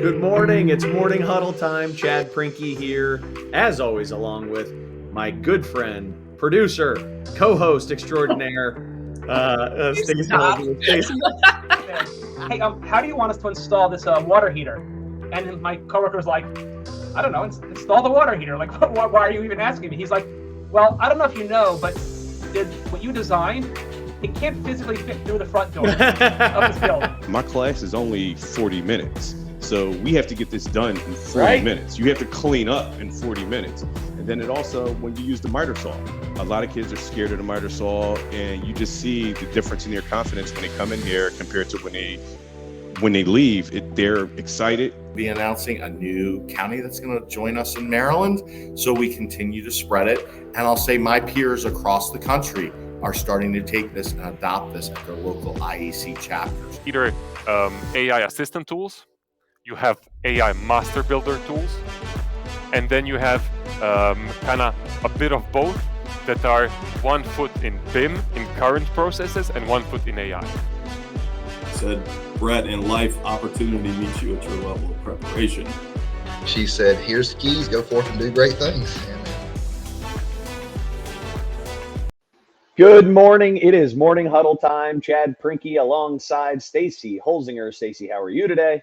Good morning. It's morning huddle time. Chad Prinky here, as always, along with my good friend, producer, co-host extraordinaire, Stacey. Stop. Stacey. Hey, how do you want us to install this water heater? And my coworker was like, I don't know, install the water heater. Like, why are you even asking me? He's like, well, I don't know if you know, but what you designed, it can't physically fit through the front door of this building. My class is only 40 minutes. So we have to get this done in 40 minutes. You have to clean up in 40 minutes. And then it also, when you use the miter saw, a lot of kids are scared of the miter saw, and you just see the difference in their confidence when they come in here compared to when they leave. They're excited. Be announcing a new county that's going to join us in Maryland, so we continue to spread it. And I'll say my peers across the country are starting to take this and adopt this at their local IEC chapters. Either AI assistant tools, you have AI master builder tools, and then you have kind of a bit of both that are 1 foot in BIM, in current processes, and 1 foot in AI. Said, Brett, in life, opportunity meets you at your level of preparation. She said, here's the keys, go forth and do great things. Good morning. It is morning huddle time. Chad Prinky alongside Stacey Holzinger. Stacey, how are you today?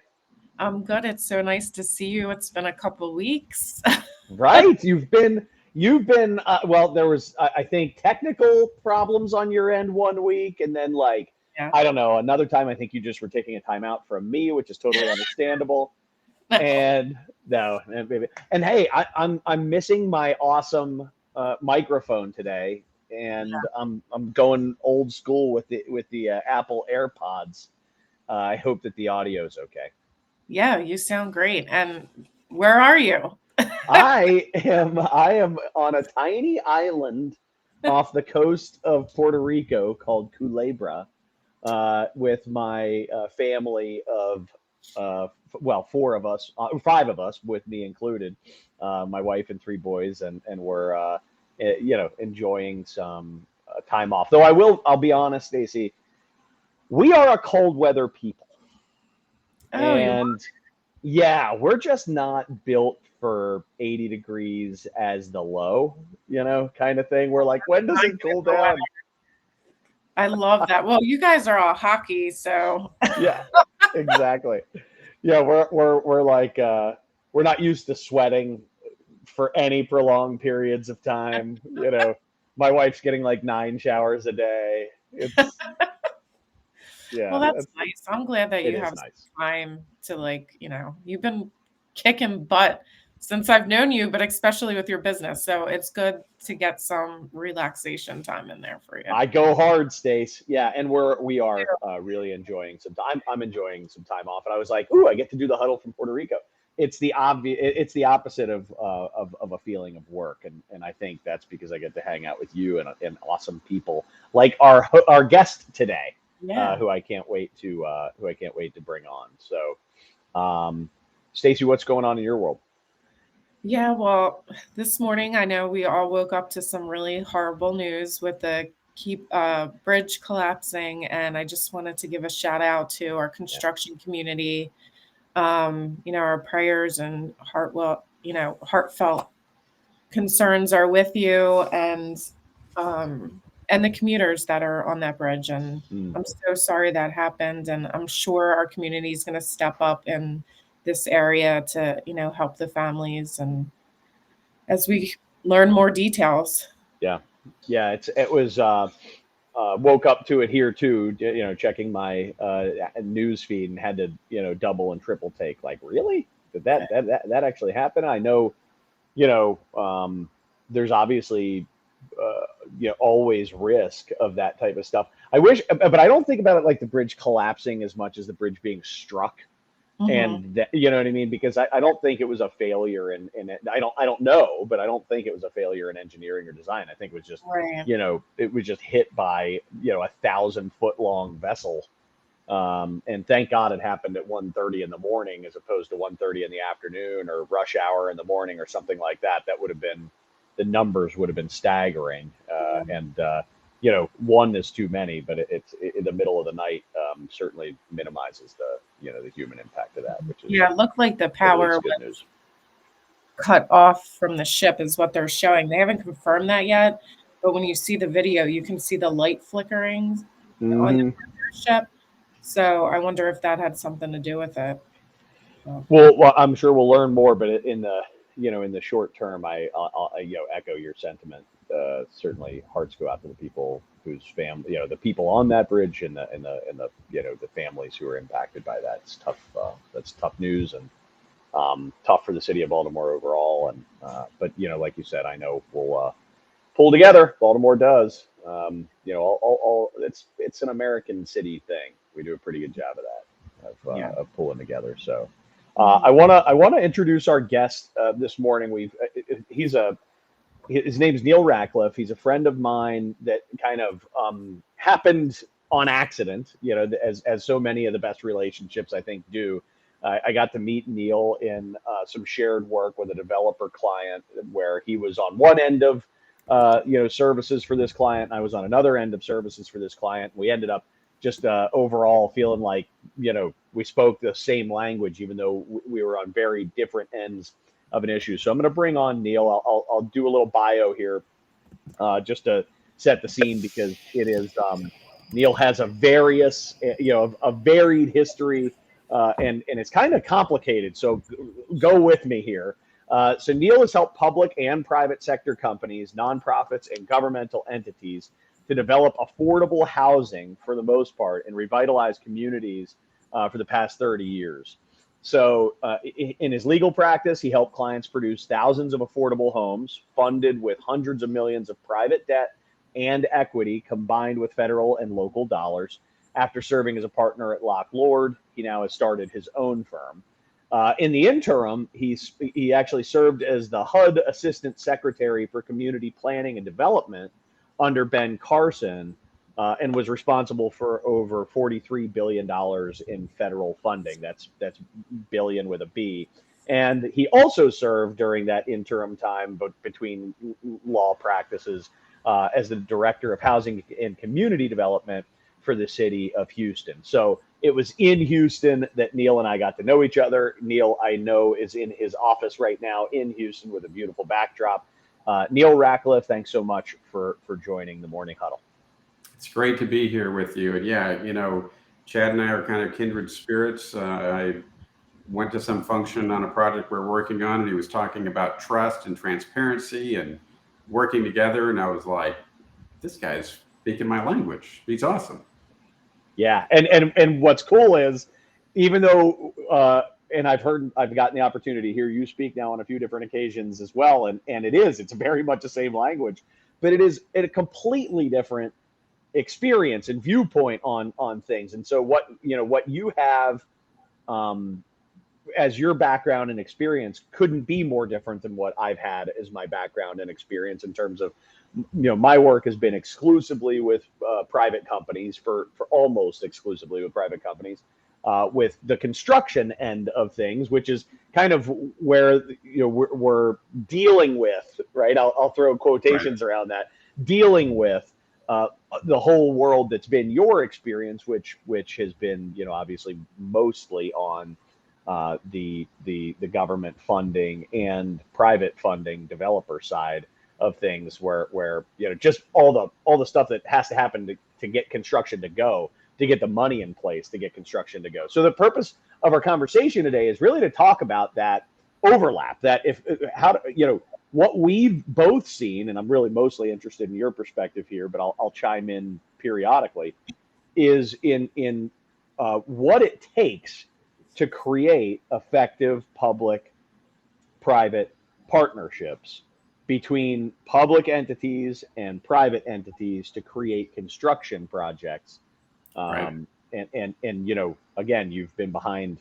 I'm good. It's so nice to see you. It's been a couple weeks. Right. You've been, well, there was, I think, technical problems on your end 1 week. And then I don't know, another time, I think you just were taking a time out from me, which is totally understandable. And hey, I'm missing my awesome microphone today. And I'm going old school with the Apple AirPods. I hope that the audio is okay. Yeah, you sound great. And where are you? I am on a tiny island off the coast of Puerto Rico called Culebra, with my family of 4 of us, 5 of us, with me included, my wife and 3 boys, and we're enjoying some time off. Though I'll be honest, Stacey, we are a cold weather people. Oh, and yeah, we're just not built for 80 degrees as the low, kind of thing. We're like, when does it cool down? I love that. Well, you guys are all hockey, so yeah, exactly. Yeah, we're like we're not used to sweating for any prolonged periods of time. My wife's getting like 9 showers a day. Yeah. Well, that's nice. I'm glad that you have some time to you've been kicking butt since I've known you, but especially with your business. So it's good to get some relaxation time in there for you. I go hard, Stace. Yeah. And we are really enjoying some time. I'm enjoying some time off. And I was like, ooh, I get to do the huddle from Puerto Rico. It's the opposite of a feeling of work. And I think that's because I get to hang out with you and awesome people like our guest today. Yeah. Who I can't wait to bring on. So, Stacey, what's going on in your world? Yeah, well, this morning I know we all woke up to some really horrible news with the bridge collapsing, and I just wanted to give a shout out to our construction community. Our prayers and heartfelt concerns are with you, and the commuters that are on that bridge. And I'm so sorry that happened. And I'm sure our community is going to step up in this area to, help the families. And as we learn more details. Yeah. Yeah. It was, woke up to it here too, checking my news feed and had to, double and triple take, like, really? Did that actually happen? I know, there's obviously, always risk of that type of stuff. I wish, but I don't think about it like the bridge collapsing as much as the bridge being struck. Mm-hmm. And that, you know what I mean? Because I don't think it was a failure in it. I don't know, but I don't think it was a failure in engineering or design. I think it was just, it was just hit by, 1,000-foot long vessel. And thank God it happened at 1:30 in the morning, as opposed to 1:30 in the afternoon or rush hour in the morning or something like that. That would have been, the numbers would have been staggering. And one is too many, but it's in the middle of the night certainly minimizes the human impact of that, which is Yeah, it looked like the at power least good was news. cut off from the ship is what they're showing. They haven't confirmed that yet, but when you see the video, you can see the light flickering on the ship. So I wonder if that had something to do with it. Well, I'm sure we'll learn more, but in the short term, I'll echo your sentiment. Certainly, hearts go out to the people whose family, the people on that bridge, and the families who are impacted by that. It's tough. That's tough news, and tough for the city of Baltimore overall. And but like you said, I know we'll pull together. Baltimore does. It's an American city thing. We do a pretty good job of that, of pulling together. So. I want to introduce our guest this morning. His name's Neal Rackleff. He's a friend of mine that kind of happened on accident, as so many of the best relationships I think do. I got to meet Neal in some shared work with a developer client where he was on one end of services for this client, and I was on another end of services for this client. We ended up just overall feeling like, we spoke the same language, even though we were on very different ends of an issue. So I'm going to bring on Neal. I'll do a little bio here just to set the scene, because it is Neal has a varied history, and it's kind of complicated. So go with me here. So Neal has helped public and private sector companies, nonprofits, and governmental entities to develop affordable housing for the most part and revitalize communities for the past 30 years. So in his legal practice, he helped clients produce thousands of affordable homes funded with hundreds of millions of private debt and equity combined with federal and local dollars. After serving as a partner at Lock Lord, he now has started his own firm. In the interim, he actually served as the HUD Assistant Secretary for Community Planning and Development under Ben Carson, and was responsible for over $43 billion in federal funding. That's billion with a B. And he also served during that interim time, but between law practices, as the Director of Housing and Community Development for the city of Houston. So it was in Houston that Neal and I got to know each other. Neal, I know, is in his office right now in Houston with a beautiful backdrop. Neal Rackleff, thanks so much for joining the Morning Huddle. It's great to be here with you. And yeah, Chad and I are kind of kindred spirits. I went to some function on a project we're working on, and he was talking about trust and transparency and working together. And I was like, this guy's speaking my language. He's awesome. Yeah. And what's cool is, even though, and I've gotten the opportunity to hear you speak now on a few different occasions as well. And it's very much the same language, but it is a completely different experience and viewpoint on things. And so what you have as your background and experience couldn't be more different than what I've had as my background and experience in terms of, my work has been exclusively with private companies for almost exclusively with private companies. With the construction end of things, which is kind of where we're dealing with, right? I'll throw quotations around that, dealing with the whole world that's been your experience, which has been obviously mostly on the government funding and private funding developer side of things, where just all the stuff that has to happen to get construction to go, to get the money in place to get construction to go. So the purpose of our conversation today is really to talk about that overlap, that what we've both seen, and I'm really mostly interested in your perspective here, but I'll chime in periodically, is in what it takes to create effective public-private partnerships between public entities and private entities to create construction projects. And again, you've been behind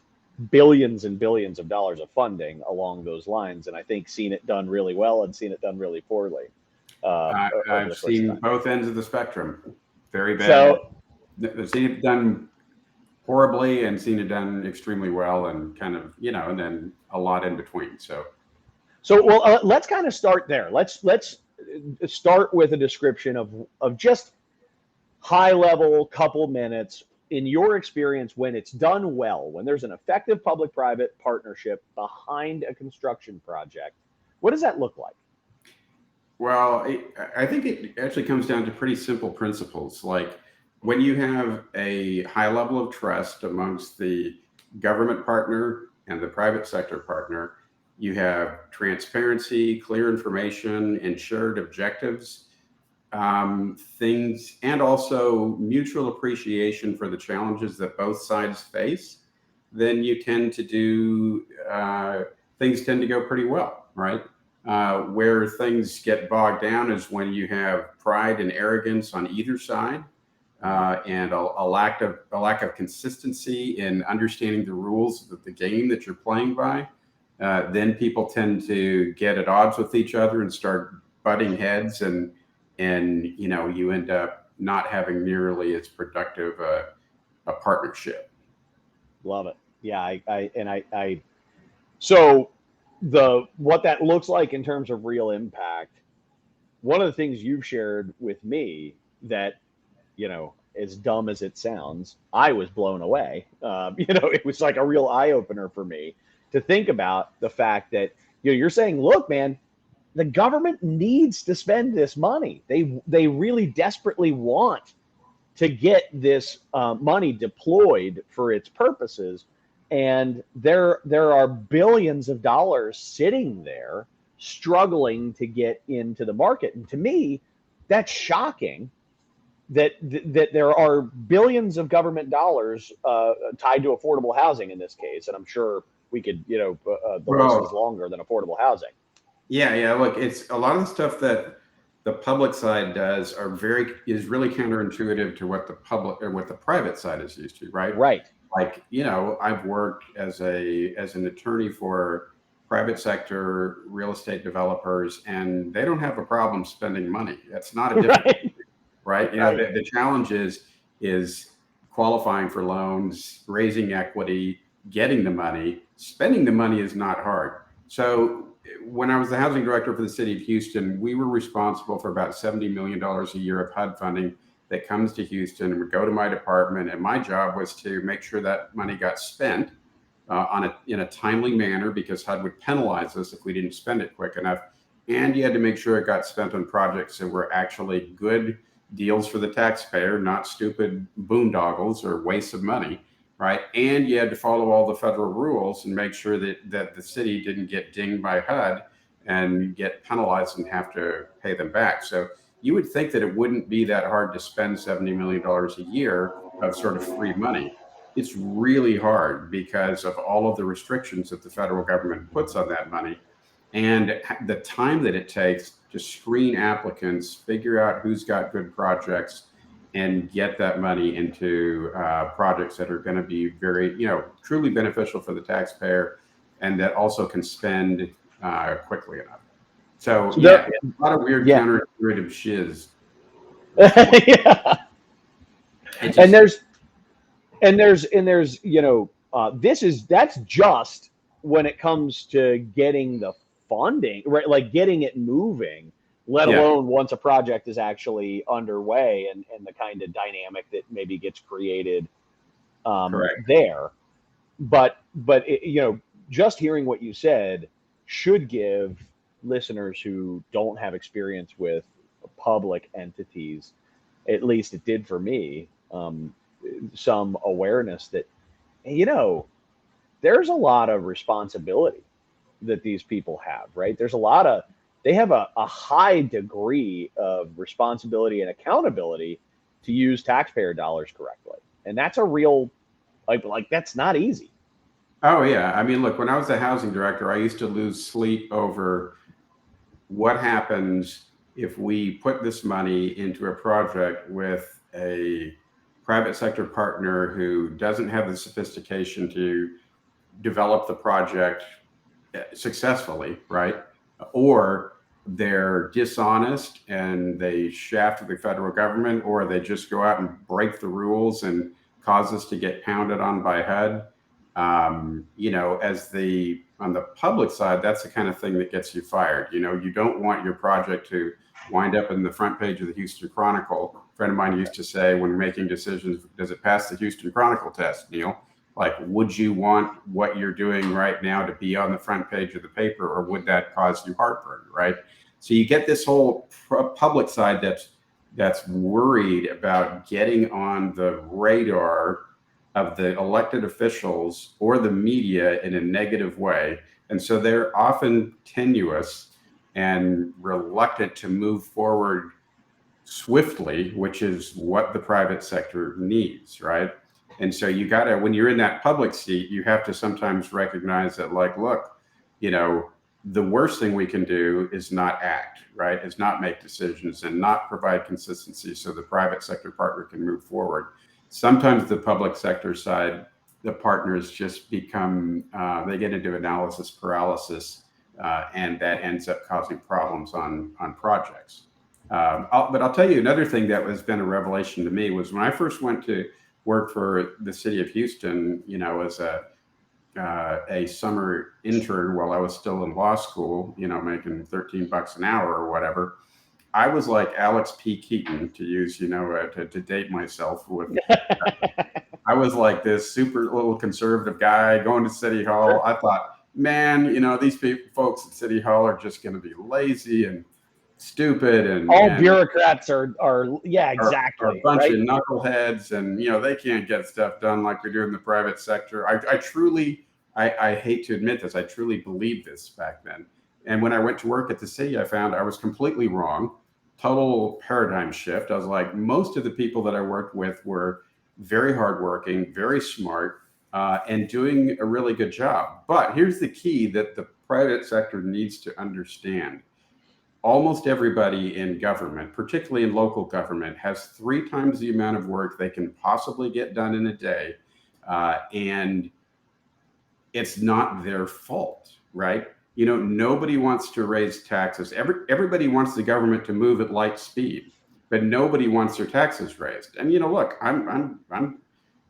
billions and billions of dollars of funding along those lines, and I think seen it done really well and seen it done really poorly. I've seen both ends of the spectrum. Very bad. So, I've seen it done horribly and seen it done extremely well, and kind of and then a lot in between. So well, let's kind of start there. Let's start with a description of just high level couple minutes, in your experience, when it's done well, when there's an effective public-private partnership behind a construction project, what does that look like? Well, I think it actually comes down to pretty simple principles. Like when you have a high level of trust amongst the government partner and the private sector partner, you have transparency, clear information, ensured objectives, things, and also mutual appreciation for the challenges that both sides face, then you tend to do, things tend to go pretty well, right? Where things get bogged down is when you have pride and arrogance on either side, and a lack of consistency in understanding the rules of the game that you're playing by. Then people tend to get at odds with each other and start butting heads, and you end up not having nearly as productive a partnership. Love it. Yeah, so what that looks like in terms of real impact, one of the things you've shared with me that, as dumb as it sounds, I was blown away. It was like a real eye opener for me to think about the fact that, you're saying, look, man, the government needs to spend this money. They really desperately want to get this money deployed for its purposes. And there are billions of dollars sitting there struggling to get into the market. And to me, that's shocking that there are billions of government dollars tied to affordable housing in this case. And I'm sure we could, the list is longer than affordable housing. Yeah. Look, it's a lot of the stuff that the public side does is really counterintuitive to what the private side is used to, right? Right. Like, I've worked as an attorney for private sector real estate developers, and they don't have a problem spending money. That's not a difficulty, right? The challenge is qualifying for loans, raising equity, getting the money. Spending the money is not hard. So when I was the housing director for the city of Houston, we were responsible for about $70 million a year of HUD funding that comes to Houston and would go to my department. And my job was to make sure that money got spent in a timely manner, because HUD would penalize us if we didn't spend it quick enough. And you had to make sure it got spent on projects that were actually good deals for the taxpayer, not stupid boondoggles or wastes of money, right? And you had to follow all the federal rules and make sure that the city didn't get dinged by HUD and get penalized and have to pay them back. So you would think that it wouldn't be that hard to spend $70 million a year of sort of free money. It's really hard because of all of the restrictions that the federal government puts on that money, and the time that it takes to screen applicants, figure out who's got good projects, and get that money into projects that are going to be very, truly beneficial for the taxpayer, and that also can spend quickly enough. So yeah, a lot of weird counterintuitive shiz. Yeah. That's just when it comes to getting the funding, right? Like getting it moving, let alone once a project is actually underway and the kind of dynamic that maybe gets created there. But just hearing what you said should give listeners who don't have experience with public entities, at least it did for me, some awareness that, there's a lot of responsibility that these people have, right? They have a high degree of responsibility and accountability to use taxpayer dollars correctly. And that's a real, that's not easy. Oh yeah. I mean, look, when I was the housing director, I used to lose sleep over what happens if we put this money into a project with a private sector partner who doesn't have the sophistication to develop the project successfully, right? Or they're dishonest and they shaft the federal government, or they just go out and break the rules and cause us to get pounded on by HUD. On the public side, that's the kind of thing that gets you fired. You don't want your project to wind up in the front page of the Houston Chronicle friend of mine used to say when making decisions, does it pass the Houston Chronicle test, Neal? Like, would you want what you're doing right now to be on the front page of the paper, or would that cause you heartburn, right? So you get this whole public side that's worried about getting on the radar of the elected officials or the media in a negative way. And so they're often tenuous and reluctant to move forward swiftly, which is what the private sector needs, right? And so you got to, when you're in that public seat, you have to sometimes recognize that, like, look, you know, the worst thing we can do is not act, right? Is not make decisions and not provide consistency so the private sector partner can move forward. Sometimes the public sector side, the partners just become, they get into analysis paralysis, and that ends up causing problems on projects. But I'll tell you another thing that has been a revelation to me was when I first went to work for the city of Houston, you know, as a summer intern while I was still in law school, you know, making $13 an hour or whatever. I was like Alex P. Keaton, to use, you know, to date myself with. I was like this super little conservative guy going to City Hall. I thought, man, you know, these folks at City Hall are just going to be lazy and stupid, and all bureaucrats are yeah, exactly, are a bunch of knuckleheads, and you know, they can't get stuff done like we do in the private sector. I truly, I hate to admit this, I truly believed this back then. And when I went to work at the city, I found I was completely wrong. Total paradigm shift. I was like, most of the people that I worked with were very hardworking, very smart, and doing a really good job. But here's the key that the private sector needs to understand. Almost everybody in government, particularly in local government, has 3 times the amount of work they can possibly get done in a day. And it's not their fault, right? You know, nobody wants to raise taxes. Everybody wants the government to move at light speed, but nobody wants their taxes raised. And, you know, look, I'm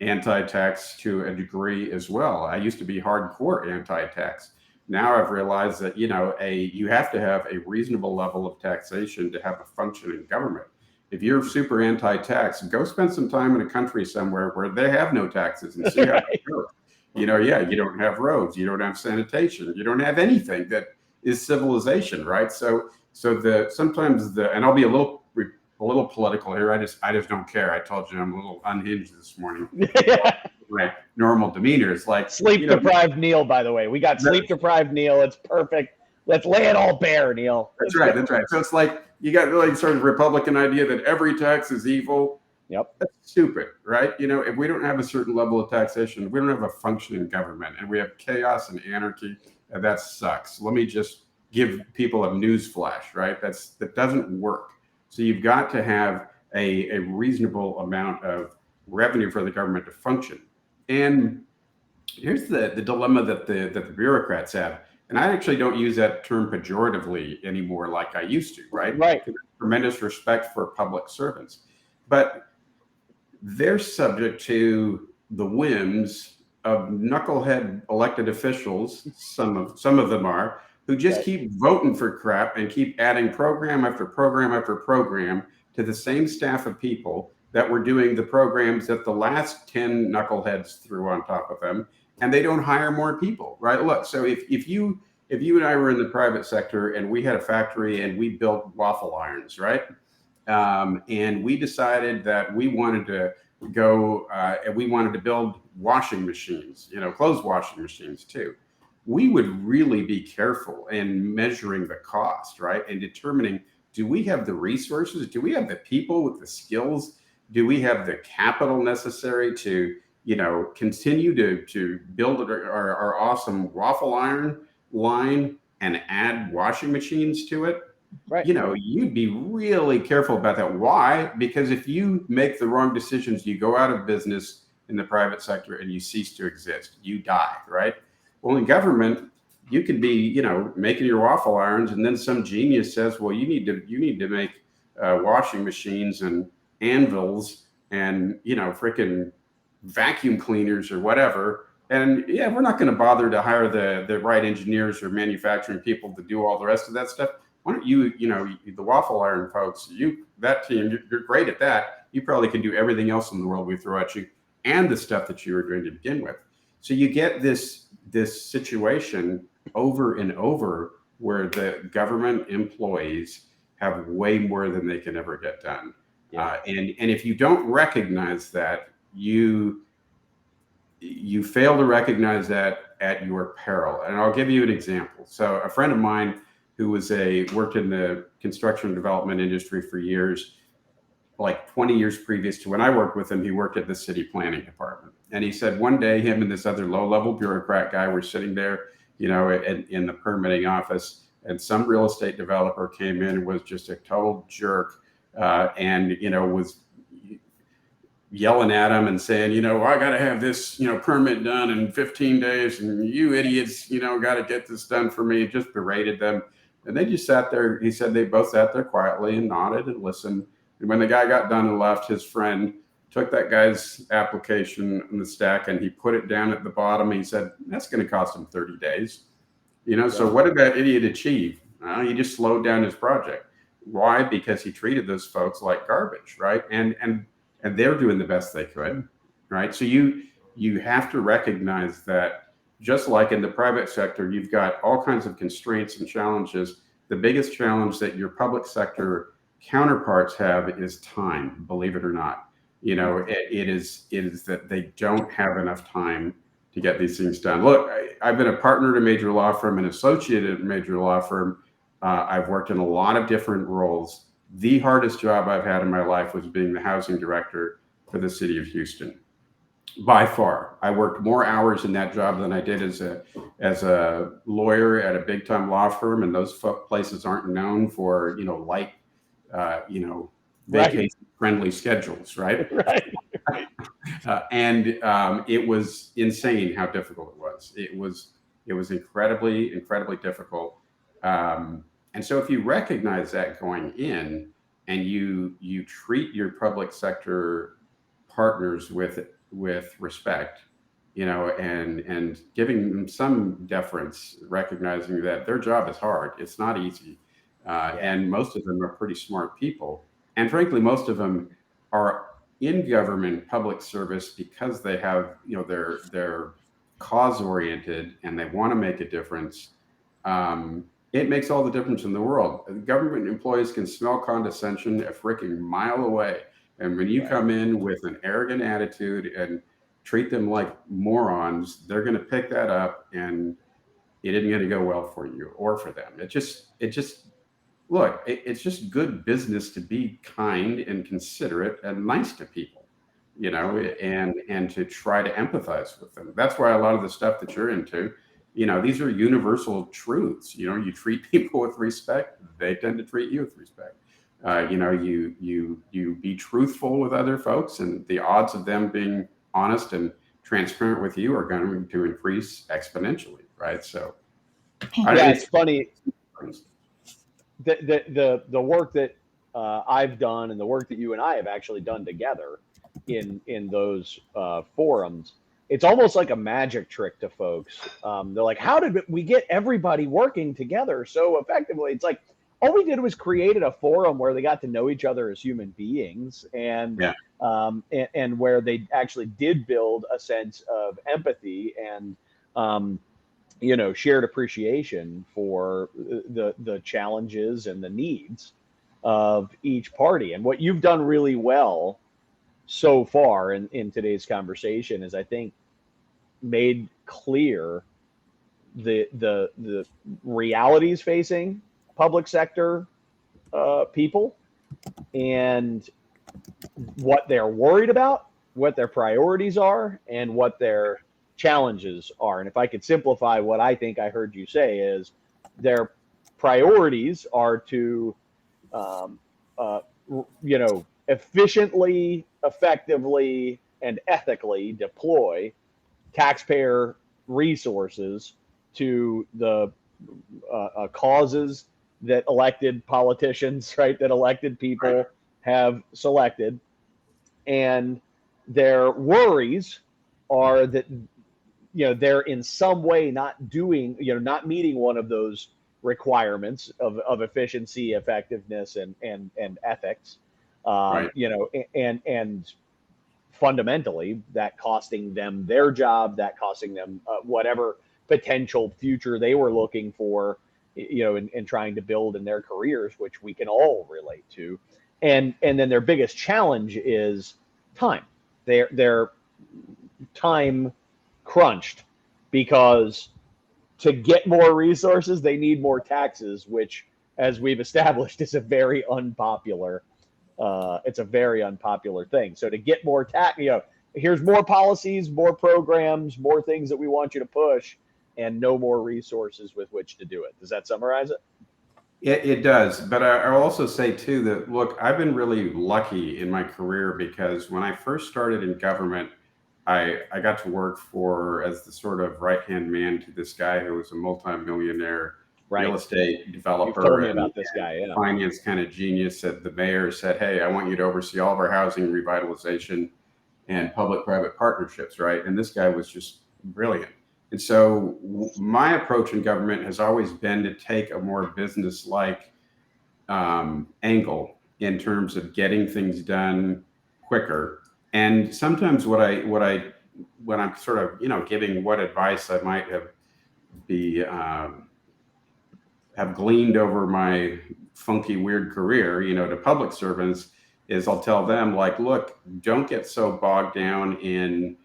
anti-tax to a degree as well. I used to be hardcore anti-tax. Now I've realized that, you know, you have to have a reasonable level of taxation to have a functioning government. If you're super anti-tax, go spend some time in a country somewhere where they have no taxes and see how it goes. You know, yeah, you don't have roads, you don't have sanitation, you don't have anything that is civilization, right? So sometimes and I'll be a little political here. I just don't care. I told you I'm a little unhinged this morning. My normal demeanor is like sleep deprived Neal. By the way, we got sleep deprived Neal. It's perfect. Let's lay it all bare, Neal. That's right. So it's like you got really sort of Republican idea that every tax is evil. Yep. That's stupid, right? You know, if we don't have a certain level of taxation, we don't have a functioning government, and we have chaos and anarchy, and that sucks. Let me just give people a news flash, right? That doesn't work. So you've got to have a reasonable amount of revenue for the government to function. And here's the dilemma that the bureaucrats have. And I actually don't use that term pejoratively anymore like I used to, right? Right. Tremendous respect for public servants. But they're subject to the whims of knucklehead elected officials, some of them are, who just keep voting for crap and keep adding program after program after program to the same staff of people that were doing the programs that the last 10 knuckleheads threw on top of them, and they don't hire more people, right? Look, so if you and I were in the private sector and we had a factory and we built waffle irons, right? And we decided that we wanted to go and we wanted to build washing machines, you know, clothes washing machines too. We would really be careful in measuring the cost, right? And determining, do we have the resources? Do we have the people with the skills? Do we have the capital necessary to, you know, continue to build our awesome waffle iron line and add washing machines to it? Right. You know, you'd be really careful about that. Why? Because if you make the wrong decisions, you go out of business in the private sector and you cease to exist. You die, right? Well, in government, you could be, you know, making your waffle irons, and then some genius says, well, you need to make washing machines and anvils and, you know, freaking vacuum cleaners or whatever. And yeah, we're not going to bother to hire the right engineers or manufacturing people to do all the rest of that stuff. Why don't you know, the waffle iron folks, that team, you're great at that. you probably can do everything else in the world we throw at you and the stuff that you were doing to begin with. So you get this situation over and over where the government employees have way more than they can ever get done. Yeah. And if you don't recognize that, you fail to recognize that at your peril. And I'll give you an example. So a friend of mine who worked in the construction and development industry for years, like 20 years previous to when I worked with him, he worked at the city planning department. And he said one day him and this other low-level bureaucrat guy were sitting there, in the permitting office, and some real estate developer came in and was just a total jerk, and was yelling at him and saying, I got to have this, permit done in 15 days, and you idiots, got to get this done for me. Just berated them. And they just sat there. He said they both sat there quietly and nodded and listened. And when the guy got done and left, his friend took that guy's application in the stack and he put it down at the bottom. He said, that's going to cost him 30 days. So what did that idiot achieve? He just slowed down his project. Why? Because he treated those folks like garbage, right? And they're doing the best they could, right? So you have to recognize that just like in the private sector, you've got all kinds of constraints and challenges. The biggest challenge that your public sector counterparts have is time, believe it or not. It is that they don't have enough time to get these things done. Look, I've been a partner at a major law firm, an associate at a major law firm. I've worked in a lot of different roles. The hardest job I've had in my life was being the housing director for the city of Houston. By far, I worked more hours in that job than I did as a lawyer at a big time law firm, and those places aren't known for light, vacation friendly schedules, right? Right. And it was insane how difficult it was. It was incredibly difficult. And so if you recognize that going in, and you treat your public sector partners with respect, and giving them some deference, recognizing that their job is hard. It's not easy. And most of them are pretty smart people. And frankly, most of them are in government public service because they have, they're cause oriented and they want to make a difference. It makes all the difference in the world. Government employees can smell condescension a freaking mile away. And when you come in with an arrogant attitude and treat them like morons, they're going to pick that up, and it isn't going to go well for you or for them. It's just good business to be kind and considerate and nice to people, and to try to empathize with them. That's why a lot of the stuff that you're into, these are universal truths. You treat people with respect, they tend to treat you with respect. You be truthful with other folks, and the odds of them being honest and transparent with you are going to increase exponentially, right? So, it's funny. The work that I've done and the work that you and I have actually done together in those forums, it's almost like a magic trick to folks. They're like, how did we get everybody working together so effectively? It's like, all we did was created a forum where they got to know each other as human beings, and where they actually did build a sense of empathy and shared appreciation for the challenges and the needs of each party. And what you've done really well so far in today's conversation is, I think, made clear the realities facing public sector people and what they're worried about, what their priorities are, and what their challenges are. And if I could simplify what I think I heard you say is, their priorities are to efficiently, effectively, and ethically deploy taxpayer resources to the causes that elected politicians, right, that elected people have selected. And their worries are that they're in some way not doing, not meeting one of those requirements of efficiency, effectiveness, and ethics. Right. You know, and fundamentally that costing them their job, that costing them whatever potential future they were looking for, you know, in trying to build in their careers, which we can all relate to. And then their biggest challenge is time. They're time crunched because to get more resources, they need more taxes, which, as we've established, is a very unpopular. It's a very unpopular thing. So to get more tax, you know, here's more policies, more programs, more things that we want you to push, and no more resources with which to do it. Does that summarize it? It does. But I'll also say, too, that, look, I've been really lucky in my career because when I first started in government, I got to work as the sort of right-hand man to this guy who was a multimillionaire real estate developer. You've told me about this guy, yeah. Finance kind of genius. That the mayor said, hey, I want you to oversee all of our housing revitalization and public-private partnerships, right? And this guy was just brilliant. And so my approach in government has always been to take a more business-like angle in terms of getting things done quicker. And sometimes when I'm sort of, you know, giving what advice I might have gleaned over my funky, weird career, you know, to public servants, is I'll tell them, like, look, don't get so bogged down in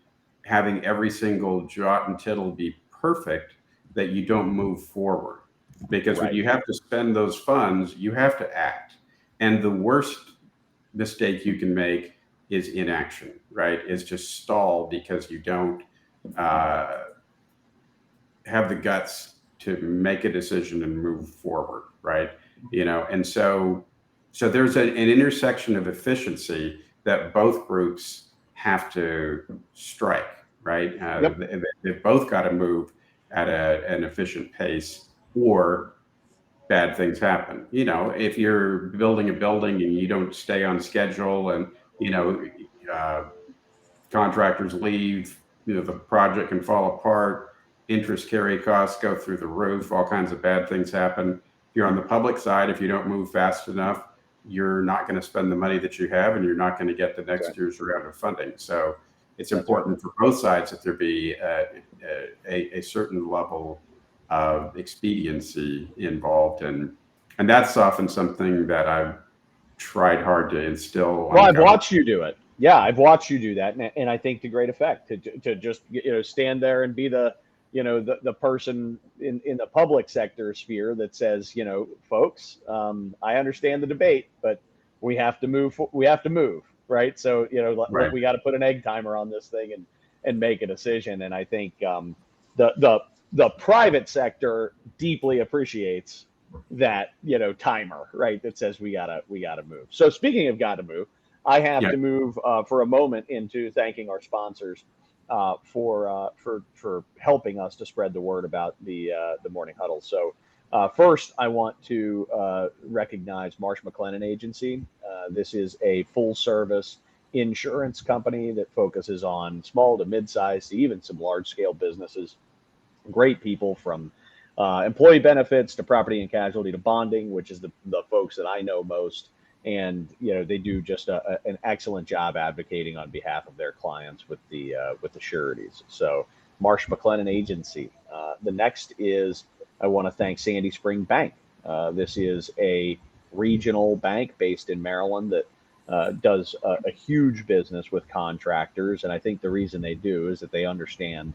having every single jot and tittle be perfect that you don't move forward. Because when you have to spend those funds, you have to act. And the worst mistake you can make is inaction, right? Is just stall because you don't have the guts to make a decision and move forward, right? You know, and so there's an intersection of efficiency that both groups have to strike, right? They've both got to move at an efficient pace, or bad things happen. You know, if you're building a building and you don't stay on schedule, and you know, contractors leave, you know, the project can fall apart. Interest carry costs go through the roof. All kinds of bad things happen. If you're on the public side, if you don't move fast enough, you're not going to spend the money that you have, and you're not going to get the next year's round of funding. So it's important for both sides that there be a certain level of expediency involved, and that's often something that I've tried hard to instill. Well, I've watched you do it. Yeah, I've watched you do that, and I think to great effect. To just, you know, stand there and be the, you know, the person in the public sector sphere that says, you know, folks, I understand the debate, but we have to move. We have to move, right? So, you know, we got to put an egg timer on this thing and make a decision. And I think the private sector deeply appreciates that, you know, timer, right? That says we gotta move. So speaking of gotta move, I have to move for a moment into thanking our sponsors for helping us to spread the word about the Morning Huddle. So first, I want to recognize Marsh McLennan Agency. This is a full-service insurance company that focuses on small to mid-sized to even some large-scale businesses. Great people, from employee benefits to property and casualty to bonding, which is the folks that I know most. And, you know, they do just an excellent job advocating on behalf of their clients with the sureties. So Marsh McLennan Agency. The next is, I want to thank Sandy Spring Bank. This is a regional bank based in Maryland that does a huge business with contractors. And I think the reason they do is that they understand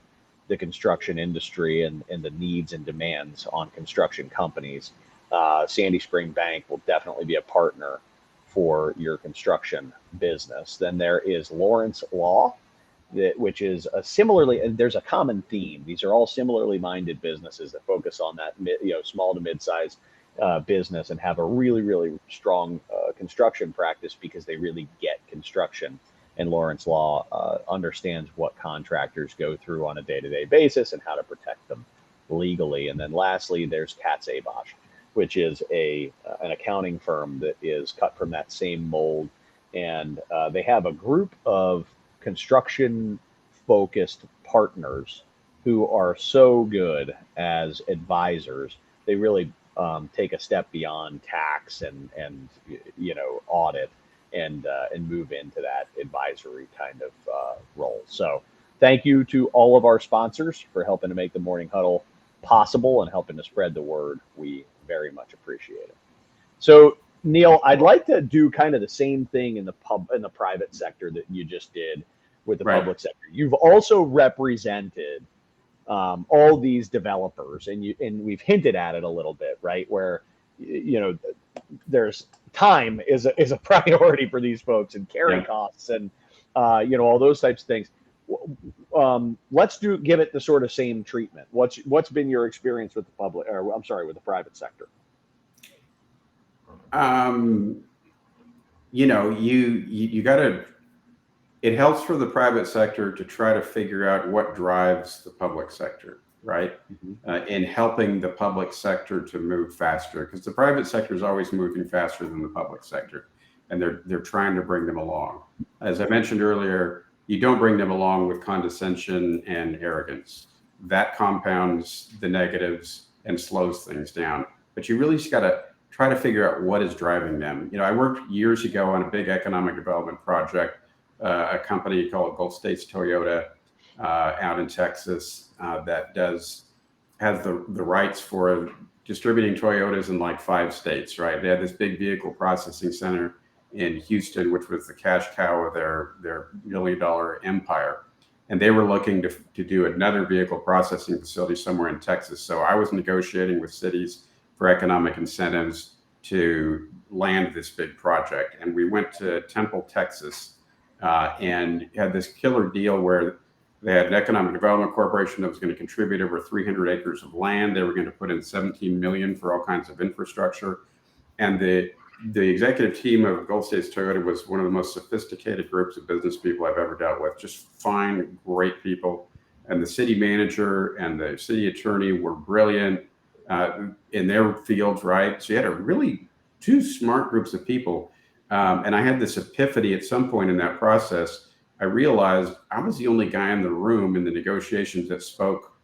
the construction industry and the needs and demands on construction companies. Sandy Spring Bank will definitely be a partner for your construction business. Then there is Lawrence Law, which is similarly, and there's a common theme. These are all similarly minded businesses that focus on that, you know, small to mid-sized business, and have a really, really strong construction practice because they really get construction. And Lawrence Law understands what contractors go through on a day-to-day basis and how to protect them legally. And then lastly, there's Katz Abosch, which is an accounting firm that is cut from that same mold. And they have a group of construction-focused partners who are so good as advisors. They really take a step beyond tax and you know, audit, and move into that advisory kind of role. So thank you to all of our sponsors for helping to make the Morning Huddle possible and helping to spread the word. We very much appreciate it. So Neal, I'd like to do kind of the same thing in the private sector that you just did with the public sector. You've also represented all these developers, and we've hinted at it a little bit, right? Where there's time is a priority for these folks, and carry costs, and all those types of things. Let's give it the sort of same treatment. What's been your experience with with the private sector? You got to. It helps for the private sector to try to figure out what drives the public sector, right? In helping the public sector to move faster, because the private sector is always moving faster than the public sector, and they're trying to bring them along. As I mentioned earlier, you don't bring them along with condescension and arrogance. That compounds the negatives and slows things down. But you really just got to try to figure out what is driving them. I worked years ago on a big economic development project, a company called Gulf States Toyota out in Texas that has the rights for distributing Toyotas in like 5 states, right? They had this big vehicle processing center in Houston, which was the cash cow of their $1 million empire. And they were looking to do another vehicle processing facility somewhere in Texas. So I was negotiating with cities for economic incentives to land this big project. And we went to Temple, Texas, and had this killer deal where they had an economic development corporation that was going to contribute over 300 acres of land. They were going to put in $17 million for all kinds of infrastructure. And the executive team of Gulf States Toyota was one of the most sophisticated groups of business people I've ever dealt with. Just fine, great people. And the city manager and the city attorney were brilliant in their fields, right? So you had really 2 smart groups of people. And I had this epiphany at some point in that process. I realized I was the only guy in the room in the negotiations that spoke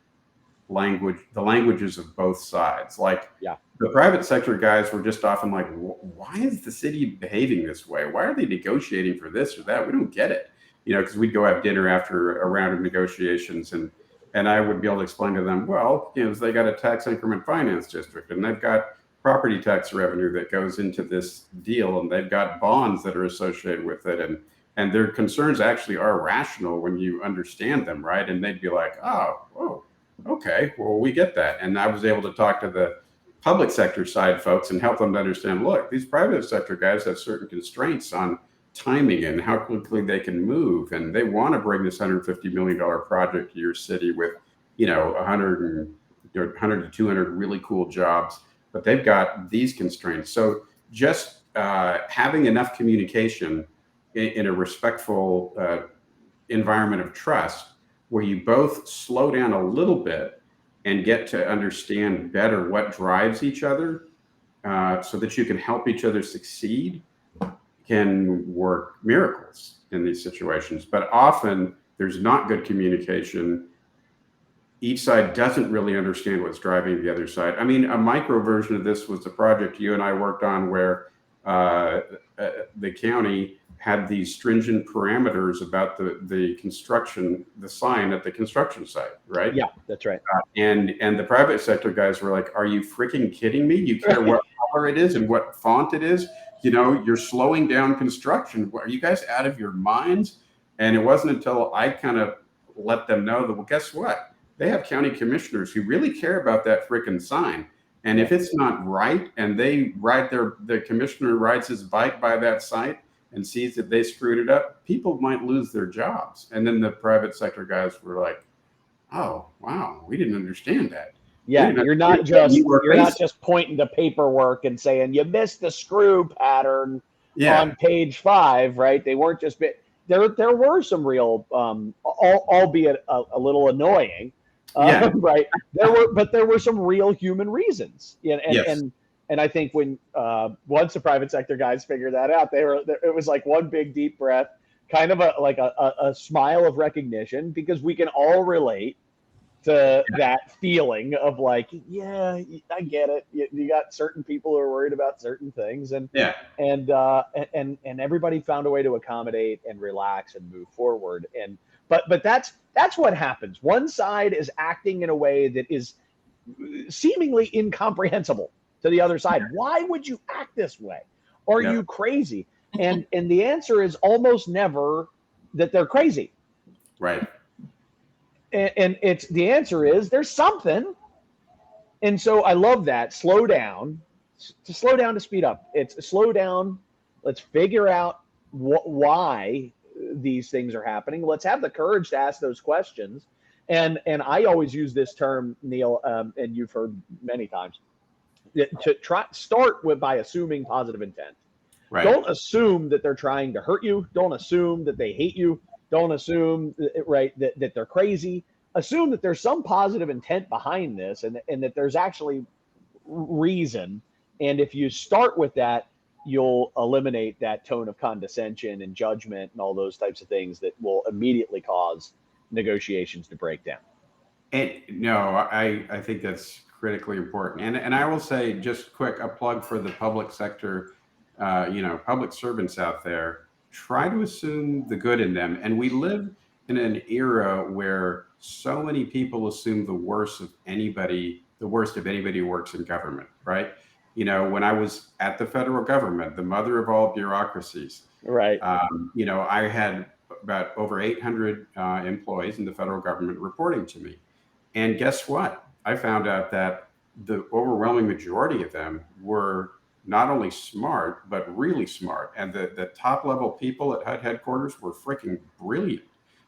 the languages of both sides. The private sector guys were just often like, why is the city behaving this way? Why are they negotiating for this or that? We don't get it. Because we'd go have dinner after a round of negotiations, and I would be able to explain to them, they got a tax increment finance district, and they've got property tax revenue that goes into this deal, and they've got bonds that are associated with it, and their concerns actually are rational when you understand them, right? And they'd be like, oh, okay, well, we get that. And I was able to talk to the public sector side folks and help them to understand, look, these private sector guys have certain constraints on timing and how quickly they can move, and they want to bring this $150 million project to your city with 100 to 200 really cool jobs, but they've got these constraints. So just having enough communication in a respectful environment of trust, where you both slow down a little bit and get to understand better what drives each other, so that you can help each other succeed, can work miracles in these situations. But often there's not good communication. Each side doesn't really understand what's driving the other side. I mean, a micro version of this was the project you and I worked on where the county had these stringent parameters about the construction, the sign at the construction site, right? Yeah, that's right. And the private sector guys were like, are you freaking kidding me? You care what color it is and what font it is? You're slowing down construction. Are you guys out of your minds? And it wasn't until I kind of let them know that, well, guess what? They have county commissioners who really care about that freaking sign. And if it's not right, and the commissioner rides his bike by that site and sees that they screwed it up, people might lose their jobs. And then the private sector guys were like, oh, wow, we didn't understand that. Yeah, you're not just pointing to paperwork and saying you missed the screw pattern on page 5, right? They weren't just there were some real, albeit a little annoying, right? There were some real human reasons, and I think when once the private sector guys figured that out, it was like one big deep breath, kind of a smile of recognition, because we can all relate to that feeling of like, yeah, I get it. You got certain people who are worried about certain things, and everybody found a way to accommodate and relax and move forward. And but that's what happens. One side is acting in a way that is seemingly incomprehensible to the other side. Why would you act this way? Are you crazy? And the answer is almost never that they're crazy. Right. And it's the answer is there's something. And so I love that. Slow down. To slow down to speed up. It's slow down. Let's figure out why these things are happening. Let's have the courage to ask those questions. And I always use this term, Neal, and you've heard many times, to start by assuming positive intent. Right. Don't assume that they're trying to hurt you. Don't assume that they hate you. Don't assume that they're crazy. Assume that there's some positive intent behind this, and that there's actually reason. And if you start with that, you'll eliminate that tone of condescension and judgment and all those types of things that will immediately cause negotiations to break down. And no, I think that's critically important. And I will say, just quick, a plug for the public sector, public servants out there. Try to assume the good in them. And we live in an era where so many people assume the worst of anybody who works in government, right? When I was at the federal government, the mother of all bureaucracies, right? I had about over 800 employees in the federal government reporting to me. And guess what? I found out that the overwhelming majority of them were not only smart, but really smart. And the top level people at HUD headquarters were freaking brilliant.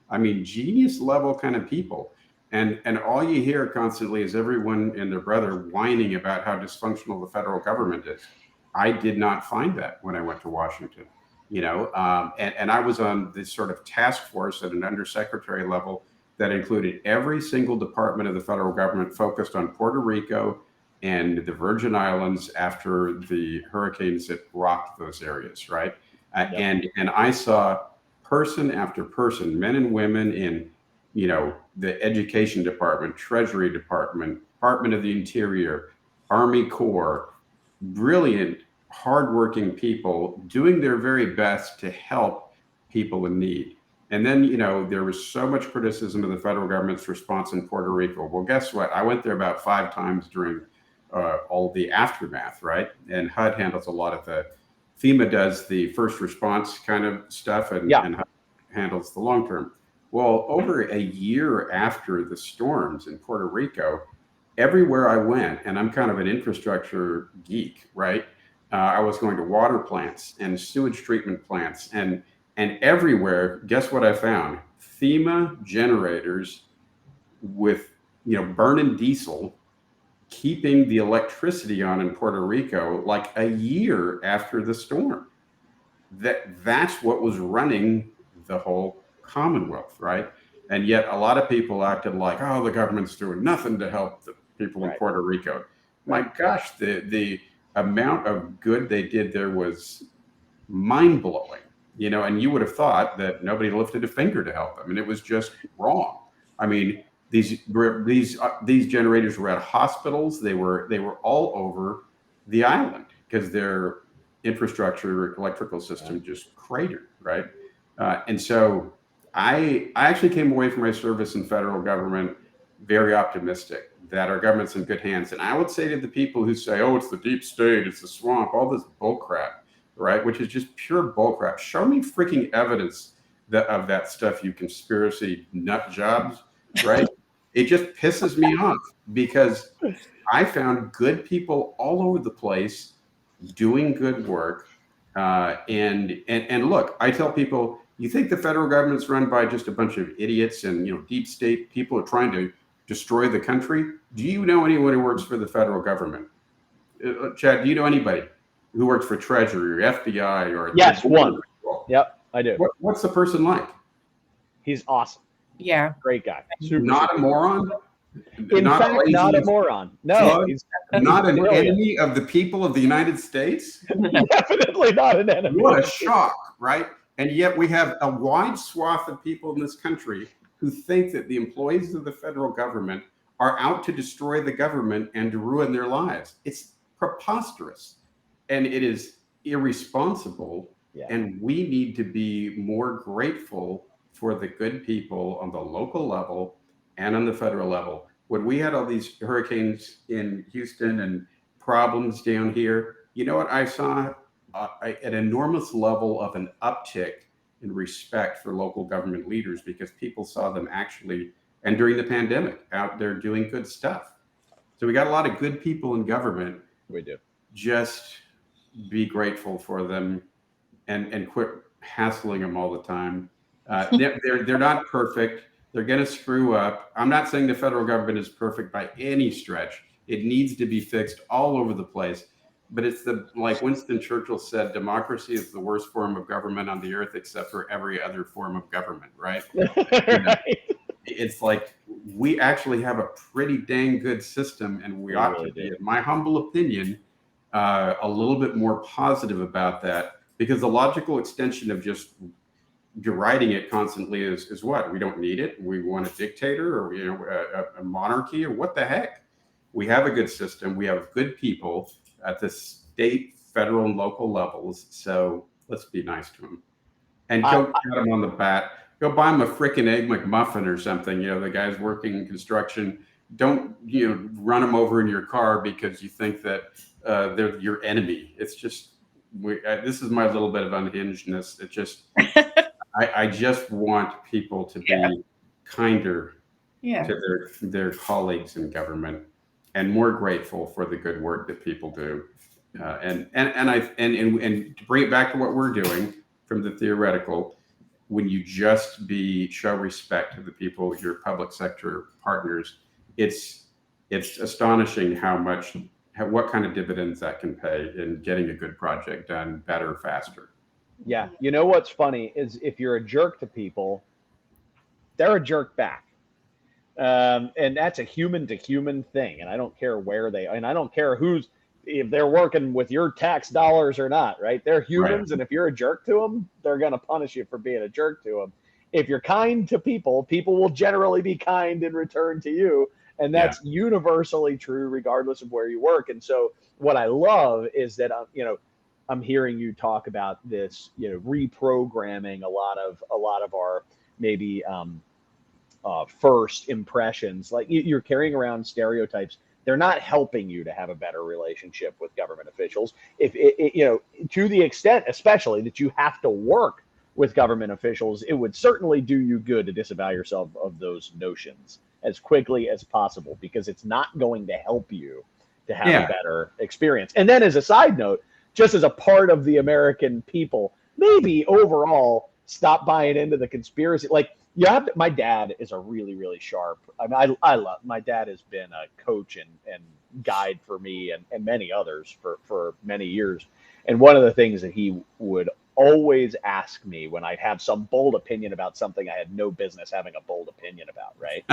I mean, genius level kind of people. And all you hear constantly is everyone and their brother whining about how dysfunctional the federal government is. I did not find that when I went to Washington, and I was on this sort of task force at an undersecretary level that included every single department of the federal government focused on Puerto Rico and the Virgin Islands after the hurricanes that rocked those areas, right? And I saw person after person, men and women in, the Education Department, Treasury Department, Department of the Interior, Army Corps, brilliant, hardworking people doing their very best to help people in need. And then, there was so much criticism of the federal government's response in Puerto Rico. Well, guess what? I went there about 5 times during all the aftermath, right? And HUD handles a lot of FEMA does the first response kind of stuff, and HUD handles the long term. Well, over a year after the storms in Puerto Rico, everywhere I went, and I'm kind of an infrastructure geek, right? I was going to water plants and sewage treatment plants, and everywhere, guess what I found? FEMA generators with, burning diesel, keeping the electricity on in Puerto Rico like a year after the storm. That's what was running the whole Commonwealth, right? And yet a lot of people acted like, oh, the government's doing nothing to help the people in Puerto Rico. My gosh, the amount of good they did there was mind-blowing, and you would have thought that nobody lifted a finger to help them, and it was just wrong. I mean, these generators were at hospitals. They were all over the island because their infrastructure, electrical system just cratered, right? And so I actually came away from my service in federal government very optimistic that our government's in good hands. And I would say to the people who say, oh, it's the deep state, it's the swamp, all this bull crap, right? Which is just pure bull crap. Show me freaking evidence of that stuff, you conspiracy nut jobs, right? It just pisses me off because I found good people all over the place doing good work. And look, I tell people, you think the federal government's run by just a bunch of idiots and deep state people are trying to destroy the country? Do you know anyone who works for the federal government? Chad, do you know anybody who works for Treasury or FBI or? Yes, one. Yep, I do. What's the person like? He's awesome. Yeah, great guy. Not a moron. In fact, not a moron. No, he's not an enemy of the people of the United States. Definitely not an enemy. What a shock, right? And yet we have a wide swath of people in this country who think that the employees of the federal government are out to destroy the government and to ruin their lives. It's preposterous, and it is irresponsible. Yeah. And we need to be more grateful for the good people on the local level and on the federal level. When we had all these hurricanes in Houston and problems down here, you know what I saw? An enormous level of an uptick in respect for local government leaders, because people saw them actually, and during the pandemic, out there doing good stuff. So we got a lot of good people in government. We do. Just be grateful for them and quit hassling them all the time. They're not perfect. They're going to screw up. I'm not saying the federal government is perfect by any stretch. It needs to be fixed all over the place. But it's like Winston Churchill said, democracy is the worst form of government on the earth except for every other form of government, right? It's like we actually have a pretty dang good system, and we ought to be, in my humble opinion, a little bit more positive about that, because the logical extension of just deriding it constantly is what? We don't need it. We want a dictator, or a monarchy, or what the heck? We have a good system. We have good people at the state, federal, and local levels. So let's be nice to them. And go pat them on the back. Go buy them a frickin' Egg McMuffin or something. The guy's working in construction. Don't run them over in your car because you think that they're your enemy. It's just this is my little bit of unhingedness. It just I just want people to be kinder to their colleagues in government, and more grateful for the good work that people do. And to bring it back to what we're doing from the theoretical, when you just show respect to the people, your public sector partners, it's astonishing what kind of dividends that can pay in getting a good project done better, faster. Yeah. You know what's funny is if you're a jerk to people, they're a jerk back. And that's a human to human thing. And I don't care I don't care if they're working with your tax dollars or not, right? They're humans. Right. And if you're a jerk to them, they're going to punish you for being a jerk to them. If you're kind to people will generally be kind in return to you. And that's universally true, regardless of where you work. And so what I love is that, I'm hearing you talk about this, reprogramming a lot of our maybe, first impressions. Like you're carrying around stereotypes. They're not helping you to have a better relationship with government officials. If to the extent, especially that you have to work with government officials, it would certainly do you good to disavow yourself of those notions as quickly as possible, because it's not going to help you to have a better experience. And then as a side note, just as a part of the American people, maybe overall stop buying into the conspiracy. Like, my dad is a really, really sharp. I love, my dad has been a coach and guide for me and many others for many years. And one of the things that he would always ask me when I'd have some bold opinion about something I had no business having a bold opinion about, right?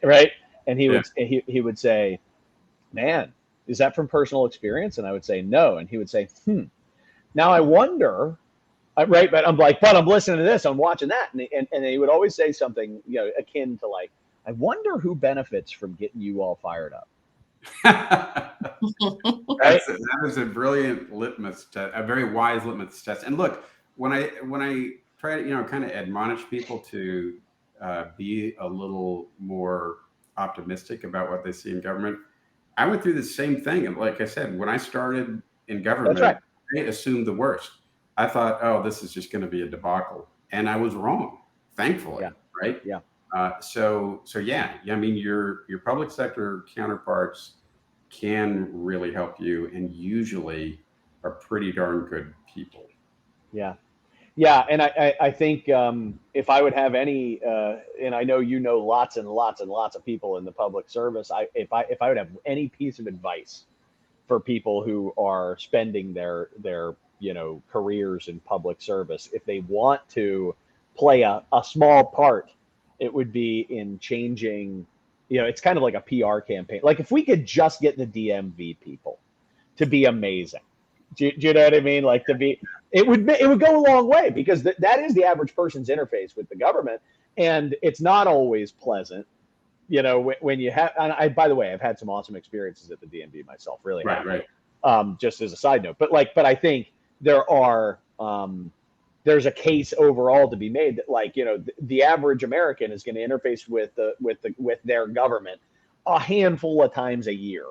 Right. And he would say, "Man, is that from personal experience?" And I would say, "No." And he would say, "Now I wonder." Right, but I'm like, but I'm listening to this, I'm watching that, and he would always say something, akin to like, "I wonder who benefits from getting you all fired up." That is a brilliant litmus test, a very wise litmus test. And look, when I try to kind of admonish people to be a little more optimistic about what they see in government, I went through the same thing. And like I said, when I started in government, I assumed the worst. I thought, oh, this is just going to be a debacle, and I was wrong, thankfully. Right? Yeah. So yeah. I mean, your public sector counterparts can really help you, and usually are pretty darn good people. Yeah. Yeah, and I think if I would have any, and I know lots and lots and lots of people in the public service, if I would have any piece of advice for people who are spending their careers in public service, if they want to play a small part, it would be in changing, it's kind of like a PR campaign. Like if we could just get the DMV people to be amazing. Do you know what I mean? Like it would go a long way, because that is the average person's interface with the government. and it's not always pleasant. You know, when you have, and by the way, I've had some awesome experiences at the DMV myself, really. Right. Just as a side note, but I think there's a case overall to be made that, like, you know, the average American is going to interface with their government a handful of times a year.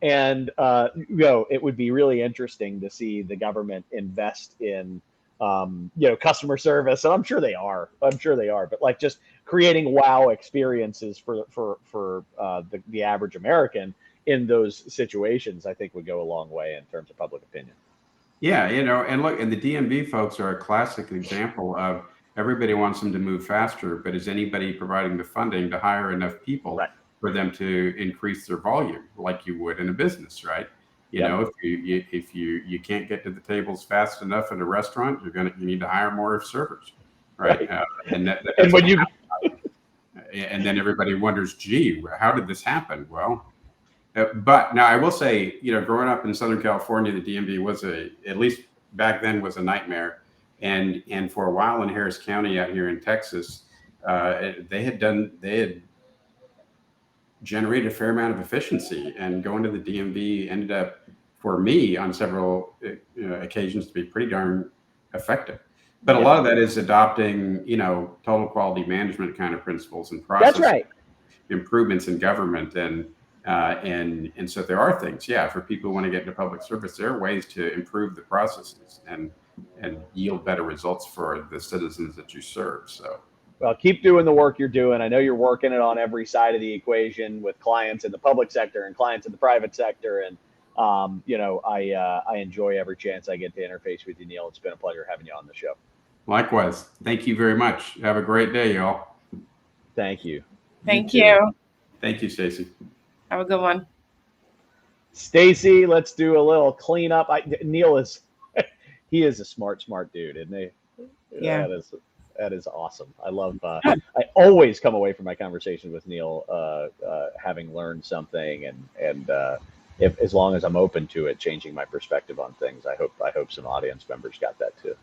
And, you know, it would be really interesting to see the government invest in, you know, customer service. And I'm sure they are, but like just creating wow experiences for the average American in those situations, I think would go a long way in terms of public opinion. Yeah, you know, and look, and the DMV folks are a classic example of everybody wants them to move faster, but is anybody providing the funding to hire enough people for them to increase their volume like you would in a business, right? You know, if you can't get to the tables fast enough in a restaurant, you need to hire more servers, right? And when you and then everybody wonders, gee, how did this happen? Well, but now I will say, you know, growing up in Southern California, the DMV was at least back then was a nightmare. And for a while in Harris County out here in Texas, they had generated a fair amount of efficiency, and going to the DMV ended up, for me, on several occasions, to be pretty darn effective. But a lot of that is adopting, you know, total quality management kind of principles and process improvements in government. And so there are things, for people who want to get into public service, there are ways to improve the processes and yield better results for the citizens that you serve. So, well, keep doing the work you're doing. I know you're working it on every side of the equation with clients in the public sector and clients in the private sector. And, you know, I enjoy every chance I get to interface with you, Neal. It's been a pleasure having you on the show. Likewise. Thank you very much. Have a great day, y'all. Thank you. Thank you. Thank you, Stacy. Have a good one. Stacy, let's do a little cleanup. Neal is, he is a smart dude, isn't he? Yeah. That is awesome. I love, I always come away from my conversation with Neal having learned something, and if, as long as I'm open to it, changing my perspective on things. I hope some audience members got that too.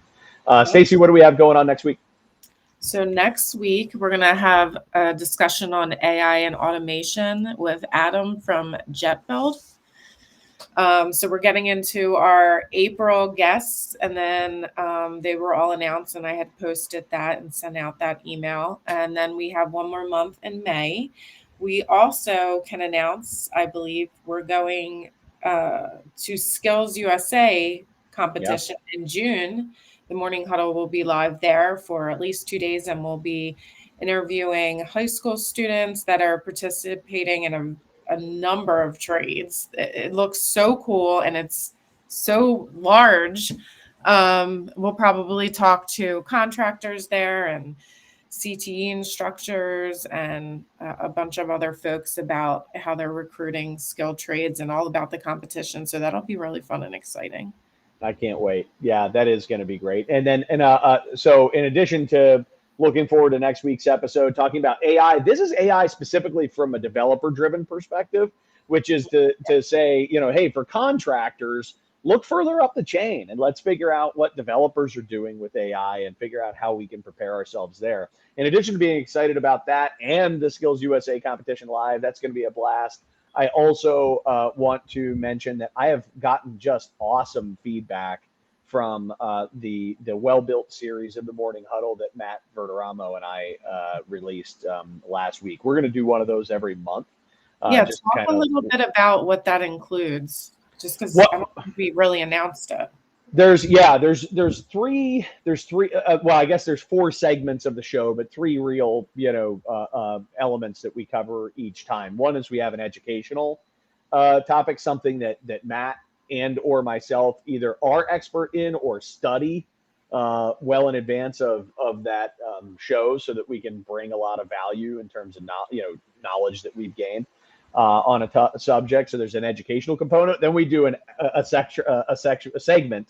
Stacy, what do we have going on next week? So next week, we're going to have a discussion on AI and automation with Adam from JetBuild. So we're getting into our April guests, and then they were all announced, and I had posted that and sent out that email. And then we have one more month in May. We also can announce, I believe, we're going to Skills USA competition in June. The Morning Huddle will be live there for at least 2 days, and we'll be interviewing high school students that are participating in a number of trades. It looks so cool, and it's so large. We'll probably talk to contractors there and CTE instructors and a bunch of other folks about how they're recruiting skilled trades and all about the competition. So that'll be really fun and exciting. I can't wait. Yeah, that is going to be great. And then, so in addition to looking forward to next week's episode, talking about AI, this is AI specifically from a developer-driven perspective, which is to say, you know, hey, for contractors, look further up the chain and let's figure out what developers are doing with AI and figure out how we can prepare ourselves there. In addition to being excited about that and the Skills USA competition live, that's going to be a blast. I also want to mention that I have gotten just awesome feedback from the well-built series of the Morning Huddle that Matt Verderamo and I released last week. We're going to do one of those every month. Talk a little bit about what that includes, just because I don't think we really announced it. There's three. Well, I guess there's 4 segments of the show, but 3 real, elements that we cover each time. One is we have an educational topic, something that Matt and or myself either are expert in or study well in advance of that show, so that we can bring a lot of value in terms of knowledge that we've gained on a subject. So there's an educational component. Then we do a segment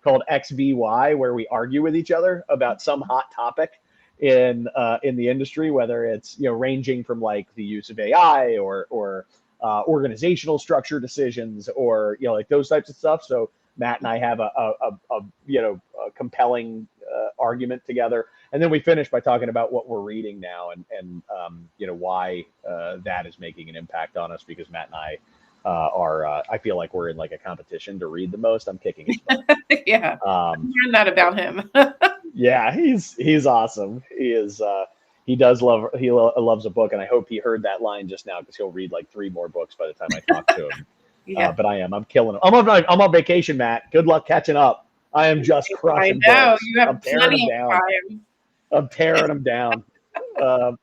called XVY, where we argue with each other about some hot topic in the industry, whether it's ranging from like the use of AI or organizational structure decisions or like those types of stuff. So Matt and I have a compelling argument together, and then we finish by talking about what we're reading now and why that is making an impact on us, because Matt and I I feel like we're in like a competition to read the most. I'm kicking his butt. Yeah, learn that about him. Yeah, he's awesome. He loves a book, and I hope he heard that line just now, because he'll read like 3 more books by the time I talk to him. Yeah. But I'm killing him. I'm on vacation, Matt. Good luck catching up. I am just crushing I know books. you have I'm tearing plenty them of down. time. I'm tearing them down.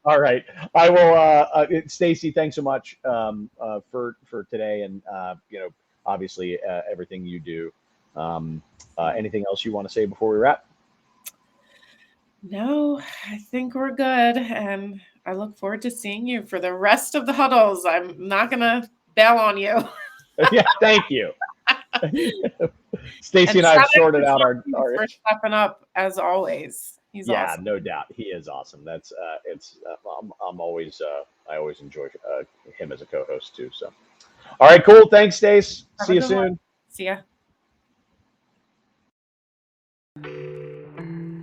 All right, I will. Stacy, thanks so much for today, and obviously everything you do. Anything else you want to say before we wrap? No, I think we're good, and I look forward to seeing you for the rest of the huddles. I'm not gonna bail on you. Yeah, thank you. Stacy and I have sorted out our for stepping up as always. He's awesome. No doubt, he is awesome. That's I'm always I always enjoy him as a co-host too. So, all right, cool. Thanks, Stace. See you soon. See ya.